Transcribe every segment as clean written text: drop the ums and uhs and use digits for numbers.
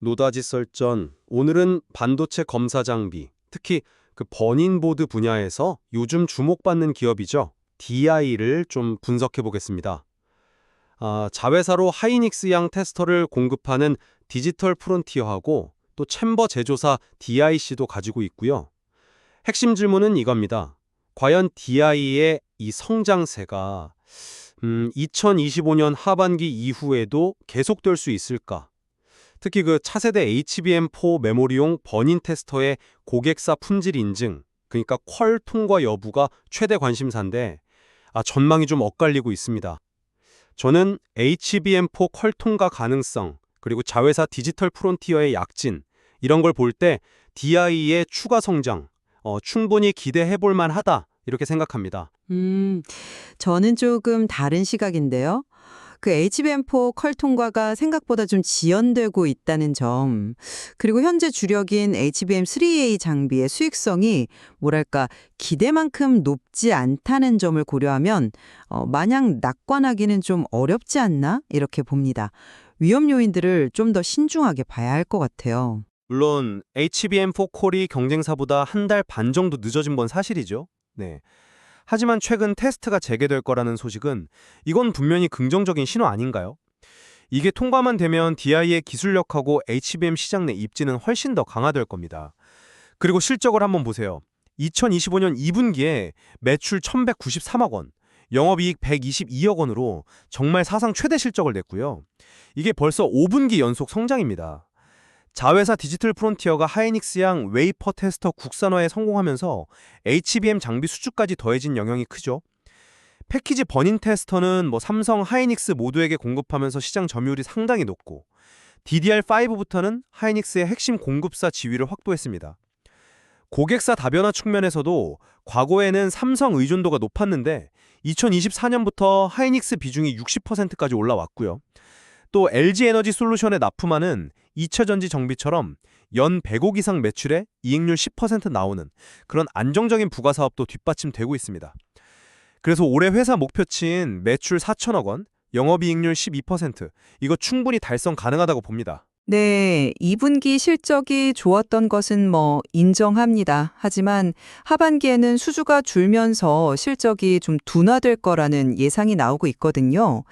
노다지 썰전. 오늘은 반도체 검사 장비, 특히 그 버닝보드 분야에서 요즘 주목받는 기업이죠. DI를 좀 분석해 보겠습니다. 자회사로 하이닉스양 테스터를 공급하는 디지털 프론티어하고 또 챔버 제조사 DIC도 가지고 있고요. 핵심 질문은 이겁니다. 과연 DI의 이 성장세가 2025년 하반기 이후에도 계속될 수 있을까? 특히 그 차세대 HBM4 메모리용 버닌 테스터의 고객사 품질 인증, 그러니까 퀄 통과 여부가 최대 관심사인데 전망이 좀 엇갈리고 있습니다. 저는 HBM4 퀄 통과 가능성, 그리고 자회사 디지털 프론티어의 약진, 이런 걸 볼 때 DI의 추가 성장, 충분히 기대해 볼 만하다, 이렇게 생각합니다. 음, 저는 조금 다른 시각인데요. 그 HBM4 컬 통과가 생각보다 좀 지연되고 있다는 점, 그리고 현재 주력인 HBM3A 장비의 수익성이 뭐랄까 기대만큼 높지 않다는 점을 고려하면 마냥 낙관하기는 좀 어렵지 않나 이렇게 봅니다. 위험 요인들을 좀 더 신중하게 봐야 할 것 같아요. 물론 HBM4 콜이 경쟁사보다 한 달 반 정도 늦어진 건 사실이죠. 네. 하지만 최근 테스트가 재개될 거라는 소식은 이건 분명히 긍정적인 신호 아닌가요? 이게 통과만 되면 DI의 기술력하고 HBM 시장 내 입지는 훨씬 더 강화될 겁니다. 그리고 실적을 한번 보세요. 2025년 2분기에 매출 1,193억 원, 영업이익 122억 원으로 정말 사상 최대 실적을 냈고요. 이게 벌써 5분기 연속 성장입니다. 자회사 디지털 프론티어가 하이닉스양 웨이퍼 테스터 국산화에 성공하면서 HBM 장비 수주까지 더해진 영향이 크죠. 패키지 버닌 테스터는 삼성, 하이닉스 모두에게 공급하면서 시장 점유율이 상당히 높고 DDR5부터는 하이닉스의 핵심 공급사 지위를 확보했습니다. 고객사 다변화 측면에서도 과거에는 삼성 의존도가 높았는데 2024년부터 하이닉스 비중이 60%까지 올라왔고요. 또 LG에너지 솔루션의 납품하는 2차 전지 정비처럼 연 100억 이상 매출에 이익률 10% 나오는 그런 안정적인 부가 사업도 뒷받침되고 있습니다. 그래서 올해 회사 목표치인 매출 4천억 원, 영업이익률 12%, 이거 충분히 달성 가능하다고 봅니다. 네, 2분기 실적이 좋았던 것은 인정합니다. 하지만 하반기에는 수주가 줄면서 실적이 좀 둔화될 거라는 예상이 나오고 있거든요.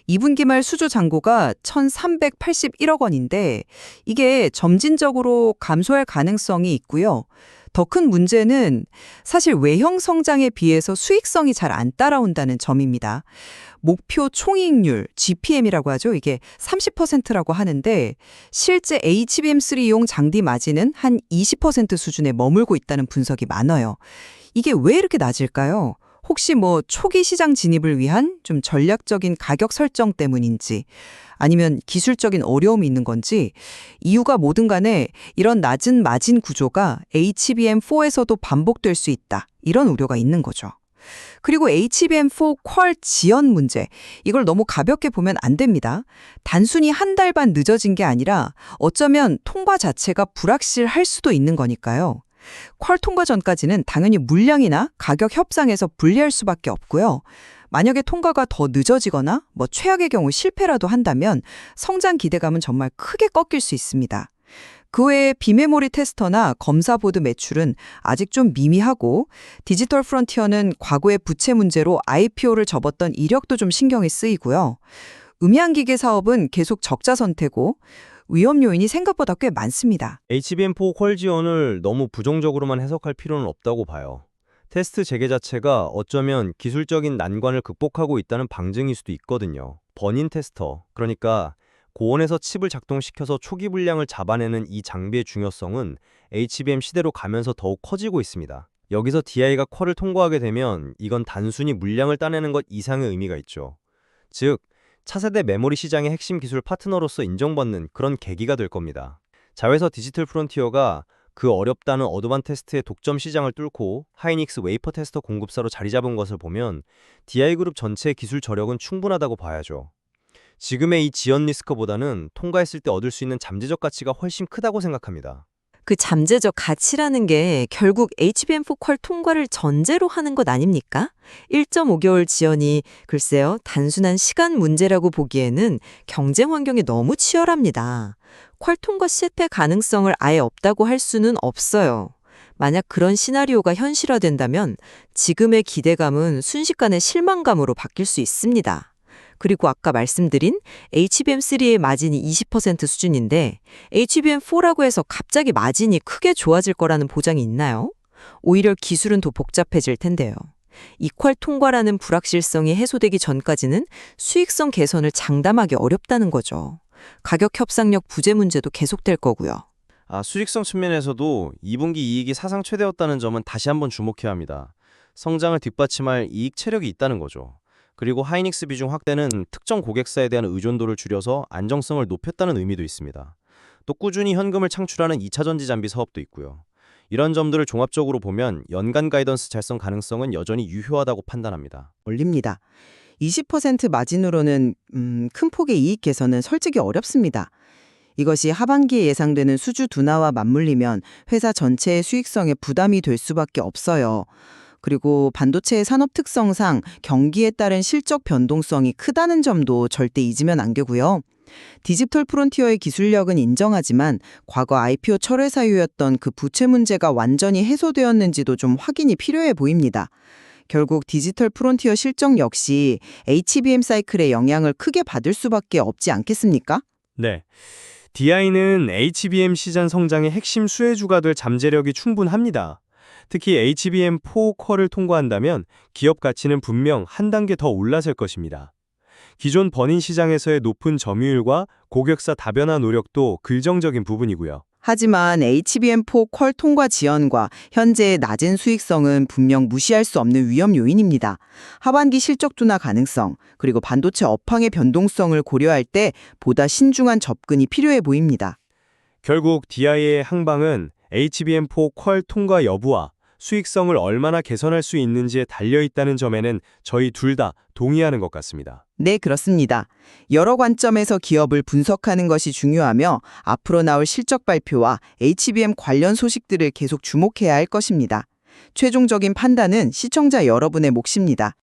2분기 말 수주 잔고가 1,381억 원인데 이게 점진적으로 감소할 가능성이 있고요. 더 큰 문제는 사실 외형 성장에 비해서 수익성이 잘 안 따라온다는 점입니다. 목표 총이익률, GPM이라고 하죠. 이게 30%라고 하는데 실제 HBM3용 장비 마진은 한 20% 수준에 머물고 있다는 분석이 많아요. 이게 왜 이렇게 낮을까요? 혹시 초기 시장 진입을 위한 좀 전략적인 가격 설정 때문인지 아니면 기술적인 어려움이 있는 건지 이유가 뭐든 간에 이런 낮은 마진 구조가 HBM4에서도 반복될 수 있다. 이런 우려가 있는 거죠. 그리고 HBM4 퀄 지연 문제, 이걸 너무 가볍게 보면 안 됩니다. 단순히 한 달 반 늦어진 게 아니라 어쩌면 통과 자체가 불확실할 수도 있는 거니까요. 퀄 통과 전까지는 당연히 물량이나 가격 협상에서 불리할 수밖에 없고요. 만약에 통과가 더 늦어지거나 최악의 경우 실패라도 한다면 성장 기대감은 정말 크게 꺾일 수 있습니다. 그 외에 비메모리 테스터나 검사 보드 매출은 아직 좀 미미하고 디지털 프론티어는 과거의 부채 문제로 IPO를 접었던 이력도 좀 신경이 쓰이고요. 음향기계 사업은 계속 적자 선태고 위험 요인이 생각보다 꽤 많습니다. HBM4 퀄 지원을 너무 부정적으로만 해석할 필요는 없다고 봐요. 테스트 재개 자체가 어쩌면 기술적인 난관을 극복하고 있다는 방증일 수도 있거든요. 버닌 테스터, 그러니까 고온에서 칩을 작동시켜서 초기 불량을 잡아내는 이 장비의 중요성은 HBM 시대로 가면서 더욱 커지고 있습니다. 여기서 DI가 퀄을 통과하게 되면 이건 단순히 물량을 따내는 것 이상의 의미가 있죠. 즉, 차세대 메모리 시장의 핵심 기술 파트너로서 인정받는 그런 계기가 될 겁니다. 자회사 디지털 프론티어가 그 어렵다는 어드반 테스트의 독점 시장을 뚫고 하이닉스 웨이퍼 테스터 공급사로 자리 잡은 것을 보면 DI그룹 전체의 기술 저력은 충분하다고 봐야죠. 지금의 이 지연 리스크보다는 통과했을 때 얻을 수 있는 잠재적 가치가 훨씬 크다고 생각합니다. 그 잠재적 가치라는 게 결국 HBM4 퀄 통과를 전제로 하는 것 아닙니까? 1.5개월 지연이 글쎄요, 단순한 시간 문제라고 보기에는 경쟁 환경이 너무 치열합니다. 퀄 통과 실패 가능성을 아예 없다고 할 수는 없어요. 만약 그런 시나리오가 현실화된다면 지금의 기대감은 순식간에 실망감으로 바뀔 수 있습니다. 그리고 아까 말씀드린 HBM3의 마진이 20% 수준인데 HBM4라고 해서 갑자기 마진이 크게 좋아질 거라는 보장이 있나요? 오히려 기술은 더 복잡해질 텐데요. 이퀄 통과라는 불확실성이 해소되기 전까지는 수익성 개선을 장담하기 어렵다는 거죠. 가격 협상력 부재 문제도 계속될 거고요. 수익성 측면에서도 2분기 이익이 사상 최대였다는 점은 다시 한번 주목해야 합니다. 성장을 뒷받침할 이익 체력이 있다는 거죠. 그리고 하이닉스 비중 확대는 특정 고객사에 대한 의존도를 줄여서 안정성을 높였다는 의미도 있습니다. 또 꾸준히 현금을 창출하는 2차 전지 장비 사업도 있고요. 이런 점들을 종합적으로 보면 연간 가이던스 달성 가능성은 여전히 유효하다고 판단합니다. 올립니다. 20% 마진으로는 큰 폭의 이익 개선은 솔직히 어렵습니다. 이것이 하반기에 예상되는 수주 둔화와 맞물리면 회사 전체의 수익성에 부담이 될 수밖에 없어요. 그리고 반도체의 산업 특성상 경기에 따른 실적 변동성이 크다는 점도 절대 잊으면 안 되고요. 디지털 프론티어의 기술력은 인정하지만 과거 IPO 철회 사유였던 그 부채 문제가 완전히 해소되었는지도 좀 확인이 필요해 보입니다. 결국 디지털 프론티어 실적 역시 HBM 사이클의 영향을 크게 받을 수밖에 없지 않겠습니까? 네. DI는 HBM 시장 성장의 핵심 수혜주가 될 잠재력이 충분합니다. 특히 HBM4 퀄을 통과한다면 기업 가치는 분명 한 단계 더 올라설 것입니다. 기존 버닌 시장에서의 높은 점유율과 고객사 다변화 노력도 긍정적인 부분이고요. 하지만 HBM4 퀄 통과 지연과 현재의 낮은 수익성은 분명 무시할 수 없는 위험 요인입니다. 하반기 실적 둔화 가능성, 그리고 반도체 업황의 변동성을 고려할 때 보다 신중한 접근이 필요해 보입니다. 결국 DI의 항방은 HBM4 퀄 통과 여부와 수익성을 얼마나 개선할 수 있는지에 달려있다는 점에는 저희 둘 다 동의하는 것 같습니다. 네, 그렇습니다. 여러 관점에서 기업을 분석하는 것이 중요하며 앞으로 나올 실적 발표와 HBM 관련 소식들을 계속 주목해야 할 것입니다. 최종적인 판단은 시청자 여러분의 몫입니다.